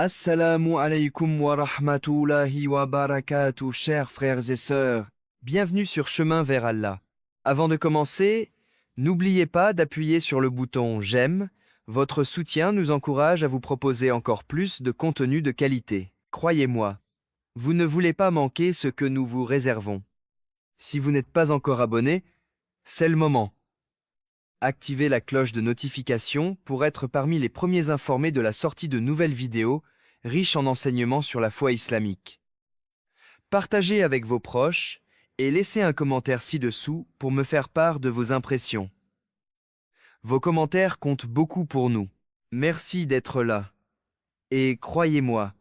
Assalamu alaikum wa rahmatullahi wa barakatuh, chers frères et sœurs. Bienvenue sur Chemin vers Allah. Avant de commencer, n'oubliez pas d'appuyer sur le bouton j'aime. Votre soutien nous encourage à vous proposer encore plus de contenu de qualité. Croyez-moi, vous ne voulez pas manquer ce que nous vous réservons. Si vous n'êtes pas encore abonné, c'est le moment. Activez la cloche de notification pour être parmi les premiers informés de la sortie de nouvelles vidéos riches en enseignements sur la foi islamique. Partagez avec vos proches et laissez un commentaire ci-dessous pour me faire part de vos impressions. Vos commentaires comptent beaucoup pour nous. Merci d'être là. Et croyez-moi,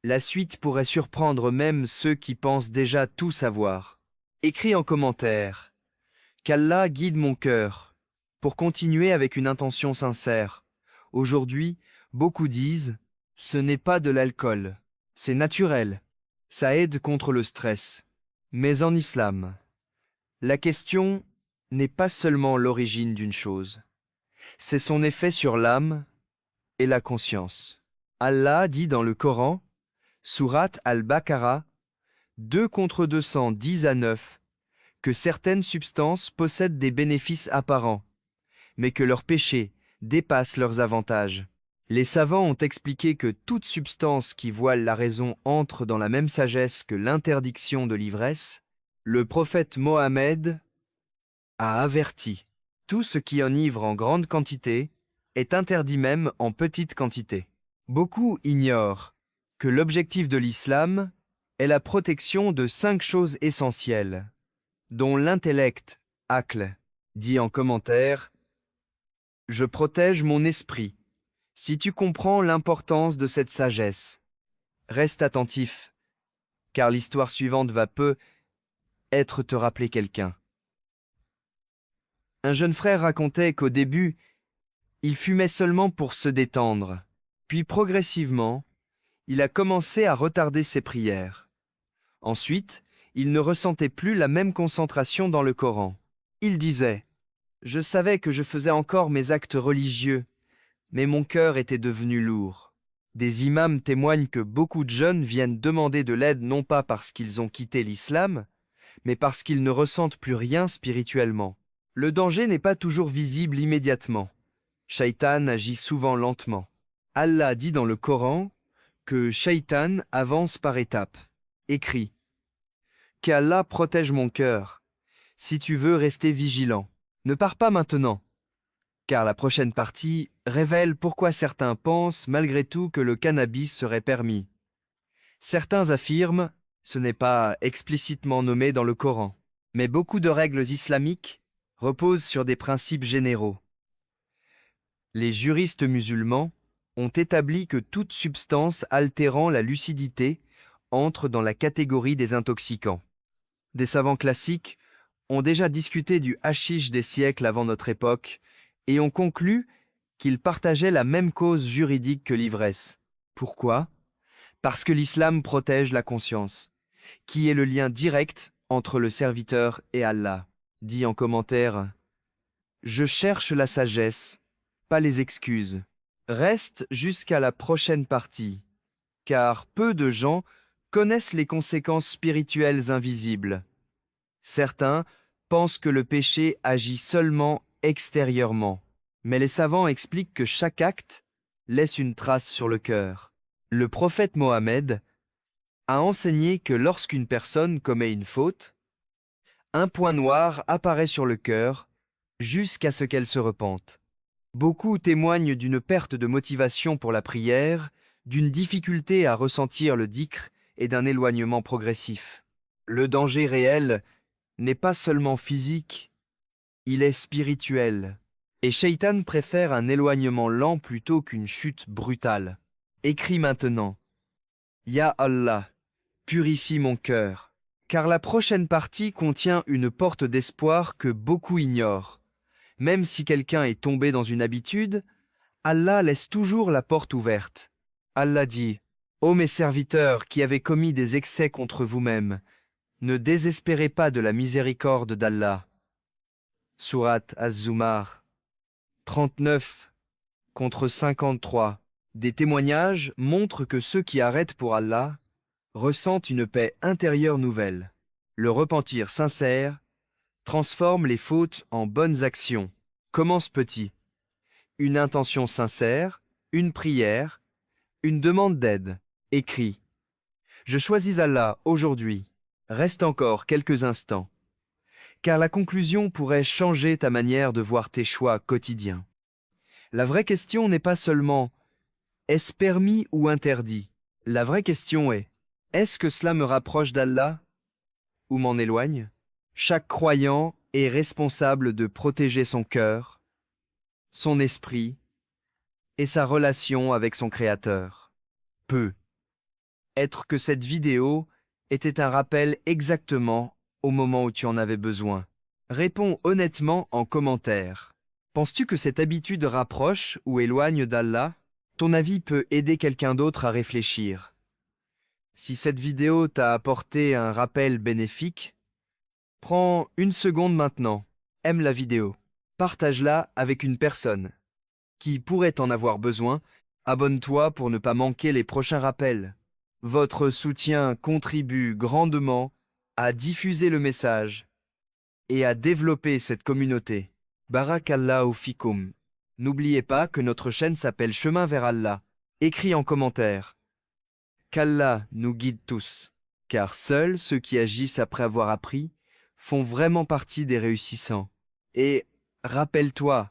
la suite pourrait surprendre même ceux qui pensent déjà tout savoir. Écris en commentaire qu'Allah guide mon cœur pour continuer avec une intention sincère. Aujourd'hui, beaucoup disent « ce n'est pas de l'alcool, c'est naturel, ça aide contre le stress ». Mais en islam, la question n'est pas seulement l'origine d'une chose, c'est son effet sur l'âme et la conscience. Allah dit dans le Coran, sourate Al-Baqarah, 2:210-9, que certaines substances possèdent des bénéfices apparents, mais que leurs péchés dépassent leurs avantages. Les savants ont expliqué que toute substance qui voile la raison entre dans la même sagesse que l'interdiction de l'ivresse. Le prophète Mohammed a averti, tout ce qui enivre en grande quantité est interdit même en petite quantité. Beaucoup ignorent que l'objectif de l'islam est la protection de 5 choses essentielles, dont l'intellect, aql, dit en commentaire « Je protège mon esprit. Si tu comprends l'importance de cette sagesse, reste attentif, car l'histoire suivante va peut-être te rappeler quelqu'un. » Un jeune frère racontait qu'au début, il fumait seulement pour se détendre, puis progressivement, il a commencé à retarder ses prières. Ensuite, il ne ressentait plus la même concentration dans le Coran. Il disait « Je savais que je faisais encore mes actes religieux, mais mon cœur était devenu lourd. » Des imams témoignent que beaucoup de jeunes viennent demander de l'aide non pas parce qu'ils ont quitté l'islam, mais parce qu'ils ne ressentent plus rien spirituellement. Le danger n'est pas toujours visible immédiatement. Shaitan agit souvent lentement. Allah dit dans le Coran que Shaitan avance par étapes. Écrit « Qu'Allah protège mon cœur. Si tu veux rester vigilant, ne pars pas maintenant. » Car la prochaine partie révèle pourquoi certains pensent malgré tout que le cannabis serait permis. Certains affirment ce n'est pas explicitement nommé dans le Coran, mais beaucoup de règles islamiques reposent sur des principes généraux. Les juristes musulmans ont établi que toute substance altérant la lucidité entre dans la catégorie des intoxicants. Des savants classiques ont déjà discuté du hashish des siècles avant notre époque et ont conclu qu'il partageait la même cause juridique que l'ivresse. Pourquoi? Parce que l'islam protège la conscience, qui est le lien direct entre le serviteur et Allah. Dit en commentaire « Je cherche la sagesse, pas les excuses. Reste jusqu'à la prochaine partie, car peu de gens connaissent les conséquences spirituelles invisibles. Certains pensent que le péché agit seulement extérieurement, mais les savants expliquent que chaque acte laisse une trace sur le cœur. Le prophète Mohammed a enseigné que lorsqu'une personne commet une faute, un point noir apparaît sur le cœur jusqu'à ce qu'elle se repente. Beaucoup témoignent d'une perte de motivation pour la prière, d'une difficulté à ressentir le dhikr et d'un éloignement progressif. Le danger réel n'est pas seulement physique, il est spirituel. Et Shaitan préfère un éloignement lent plutôt qu'une chute brutale. Écris maintenant « Ya Allah, purifie mon cœur ». Car la prochaine partie contient une porte d'espoir que beaucoup ignorent. Même si quelqu'un est tombé dans une habitude, Allah laisse toujours la porte ouverte. Allah dit « Ô mes serviteurs qui avez commis des excès contre vous-mêmes, ne désespérez pas de la miséricorde d'Allah. » Sourate Az-Zumar 39 contre 53. Des témoignages montrent que ceux qui arrêtent pour Allah ressentent une paix intérieure nouvelle. Le repentir sincère transforme les fautes en bonnes actions. Commence petit. Une intention sincère, une prière, une demande d'aide. Écris. Je choisis Allah aujourd'hui. Reste encore quelques instants. Car la conclusion pourrait changer ta manière de voir tes choix quotidiens. La vraie question n'est pas seulement « est-ce permis ou interdit ?» La vraie question est « est-ce que cela me rapproche d'Allah ou m'en éloigne ?» Chaque croyant est responsable de protéger son cœur, son esprit et sa relation avec son Créateur. Peut être que cette vidéo était un rappel exactement au moment où tu en avais besoin. Réponds honnêtement en commentaire. Penses-tu que cette habitude rapproche ou éloigne d'Allah? Ton avis peut aider quelqu'un d'autre à réfléchir. Si cette vidéo t'a apporté un rappel bénéfique, prends une seconde maintenant, aime la vidéo, partage-la avec une personne qui pourrait en avoir besoin, abonne-toi pour ne pas manquer les prochains rappels. Votre soutien contribue grandement à diffuser le message et à développer cette communauté. Barakallahu fikoum. N'oubliez pas que notre chaîne s'appelle Chemin vers Allah. Écris en commentaire. Qu'Allah nous guide tous, car seuls ceux qui agissent après avoir appris font vraiment partie des réussissants. Et rappelle-toi,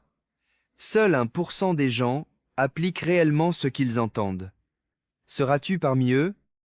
seul 1% des gens appliquent réellement ce qu'ils entendent. Seras-tu parmi eux?